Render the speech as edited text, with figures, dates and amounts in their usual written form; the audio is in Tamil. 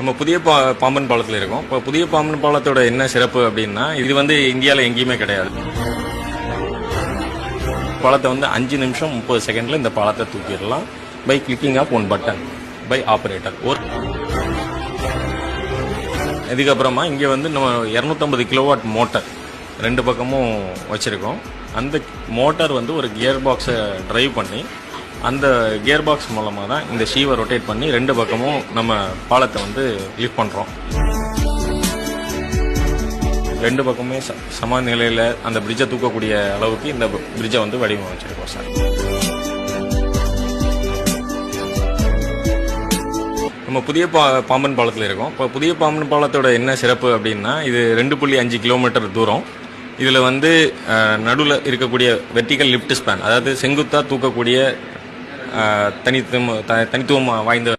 நம்ம புதிய பாம்பன் பாலத்தில் இருக்கோம். இப்போ புதிய பாம்பன் பாலத்தோட என்ன சிறப்பு அப்படின்னா, இது இந்தியாவில் எங்கேயுமே கிடையாது. பாலத்தை 5 நிமிஷம் 30 செகண்ட்ல இந்த பாலத்தை தூக்கிடலாம் by clicking of one button by operator. இதுக்கப்புறமா இங்கே நம்ம 250 கிலோவாட் மோட்டார் 2 பக்கமும் வச்சிருக்கோம். அந்த மோட்டார் ஒரு கியர் பாக்ஸை டிரைவ் பண்ணி அந்த கியர் பாக்ஸ் மூலமாக தான் இந்த ஷீவை ரொட்டேட் பண்ணி 2 பக்கமும் நம்ம பாலத்தை லிஃப்ட் பண்ணுறோம். 2 பக்கமே சமநிலையில் அந்த பிரிட்ஜை தூக்கக்கூடிய அளவுக்கு இந்த பிரிட்ஜை வடிவமைச்சிருக்கோம் சார். நம்ம புதிய பாம்பன் பாலத்தில் இருக்கோம். இப்போ புதிய பாம்பன் பாலத்தோட என்ன சிறப்பு அப்படின்னா, இது 2.5 கிலோமீட்டர் தூரம். இதில் நடுவில் இருக்கக்கூடிய வெர்டிக்கல் லிஃப்ட் ஸ்பேன், அதாவது செங்குத்தாக தூக்கக்கூடிய தனித்துவம் வாய்ந்த